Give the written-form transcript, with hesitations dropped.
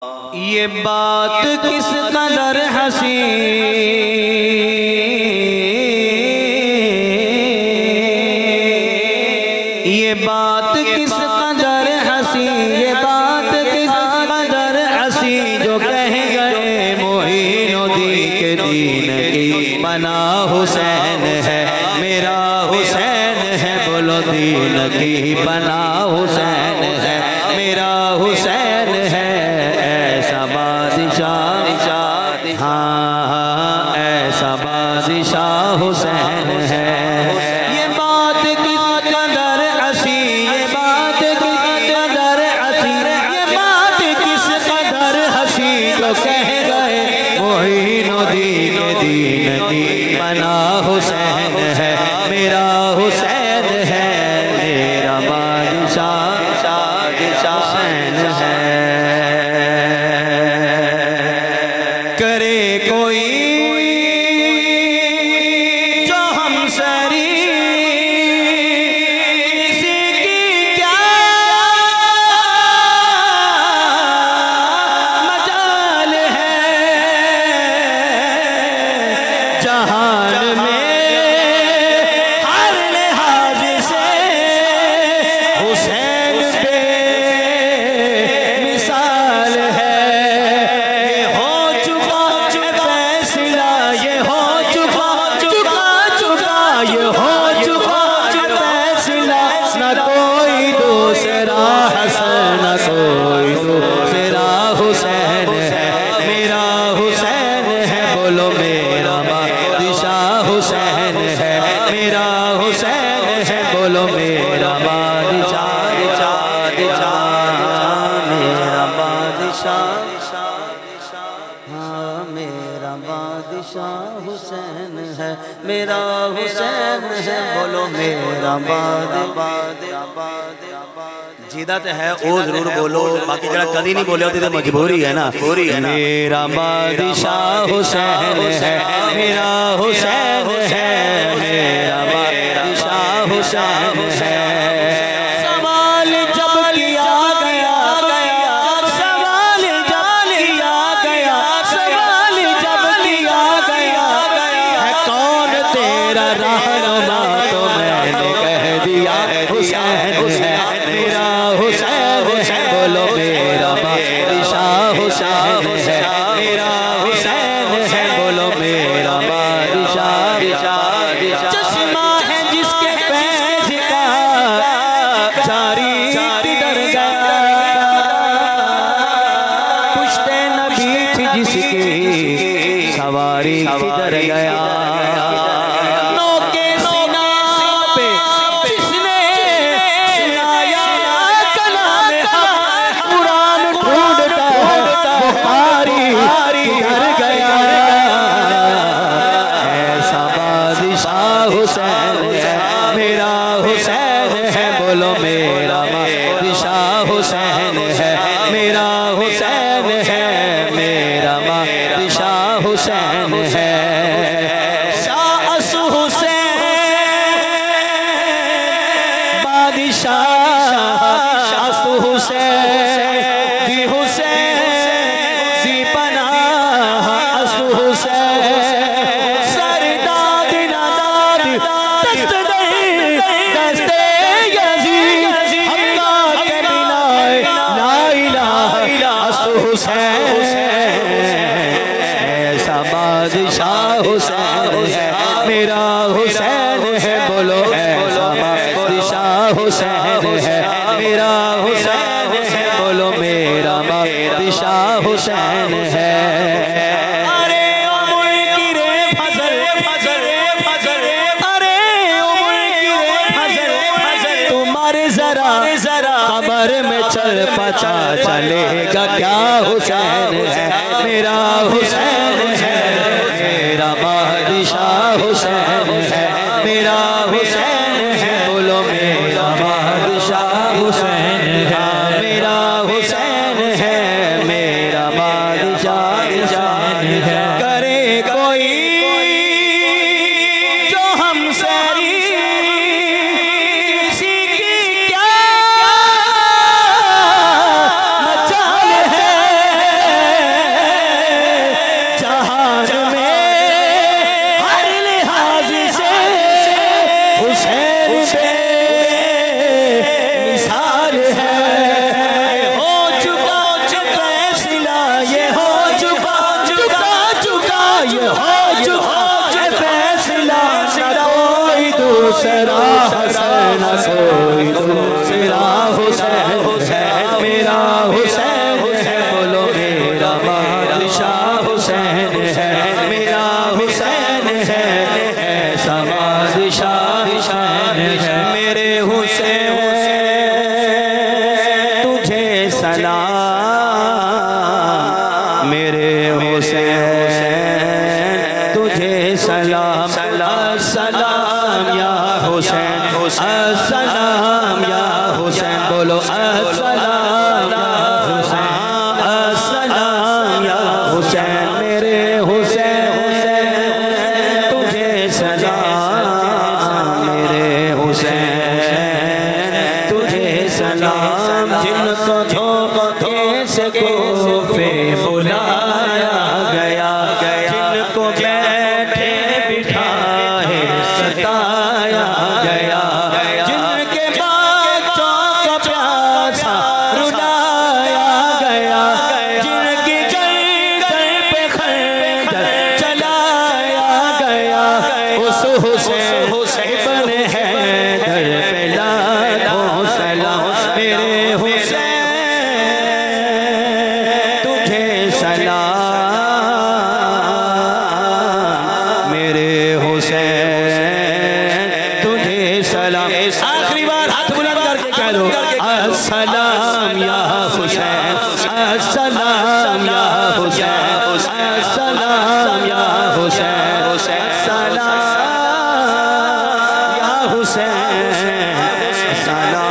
ये बात किस कदर हंसी, ये बात किस कदर हंसी, ये बात किस कदर हंसी जो कह गए मोइनुद्दीन के दीन की बना हुसैन है, मेरा हुसैन है। बोलो दीन की बना हुसैन है, मेरा हुसैन है। ऐसा बादशाह, हाँ ऐसा बादशाह हुसैन है। ये बात किस कदर हंसी, ये बात किस कदर हंसी, ये बात किस कदर हंसी जो कह गए मोइनुद्दीन के दीन की बना हुसैन है, मेरा हुसैन है। मेरा बादशाह हुसैन है। करे कोई जो हमसरी इसकी क्या मजाल है, जहान में हर लिहाज से हुसैन पे मिसाल है। ये हो चुका फैसला, ये हो चुका ये हो चुका फैसला, न कोई दूसरा हसन, न कोई दूसरा हुसैन है, मेरा हुसैन है। बोलो मेरा बादशाह हुसैन है, मेरा हुसैन है। बोलो मेरा बादशाह, मेरा बादशाह, हाँ मेरा बादशाह हुसैन है, मेरा हुसैन है। बोलो मेरा जिदत है ओ जरूर बोलो, बाकी जरा कभी नहीं बोले होती तो मजबूरी है ना, मेरा बादशाह हुसैन है, मेरा हुसैन है, मेरा बादशाह हुसैन है। सवाल जब किया गया, सवाल जब किया गया, सवाल जब किया गया है कौन तेरा रहनुमा, तो मैंने कह दिया हुसैन है, मेरा हुसैन है। बोलो मेरा बादशाह हुसैन है, मेरा हुसैन है। बोलो मेरा बादशाह, चश्मा है जिसके फैज़ का जारी किधर गया, पुश्ते नबी थी जिसकी सवारी किधर गया, नौके सीना पे जिसने सुनाया कलाम हक, कुरान ढूंढता बुखारी किधर गया। ऐसा बादशाह हुसैन है, मेरा हुसैन है। बोलो मेरा बादशाह हुसैन है, मेरा हुसैन है, मेरा बादशाह हुसैन है। शाह हुसैन बादशाह हुसैन दी हुसैन दी पनाह हुसैन, सरदाद नादाद दस्ते दस्ते यजीद, हक्का के बिना ला इलाहा हुसैन। ऐसा बादशाह हुसैन है, मेरा हुसैन है। बोलो ऐसा बादशाह हुसैन है, मेरा हुसैन है। बोलो मेरा बादशाह हुसैन है। अरे उमर की रे फजल, अरे उमर की रे फजल, तुम्हारे जरा कब्र में चल पता चलेगा क्या हुसैन है, मेरा हुसैन है। मेरा बादशाह हुसैन है, मेरा हुसैन है। बोलो मेरा बादशाह हुसैन है, मेरा हुसैन है, मेरा बादशाह हुसैन है। करे कोई जो हमसरी इसकी क्या मचाल है, कोई दूसरा हुसैन हुसैन मेरा हुसैन है बोलो मेरा बादशाह हुसैन है मेरा हुसैन है ऐसा बादशाह हुसैन है मेरे हुसैन तुझे सलाम मेरे हुसैन तुझे सलाम सलाम या हुसैन अस्सलाम या हुसैन बोलो अस्सलाम या हुसैन अस्सलाम या हुसैन मेरे हुसैन तुझे सलाम मेरे हुसैन तुझे सलाम जिनको धोखे से कोफे बुलाया गया जिनको बैठे बिठाए सताया गया जिनके बच्चों को प्यासा रुलाया गया जिनकी गर्दन पे खंजर चलाया गया उस हुसैन इब्न हैदर पे लाखों सलाम मेरे हुसैन तुझे सलाम मेरे हुसैन तुझे सलाम आखिरी बार हाथ बुलंद करके कह दो अस्सलाम या हुसैन अस्सलाम या हुसैन अस्सलाम या हुसैन सलाम या हुसैन सलाम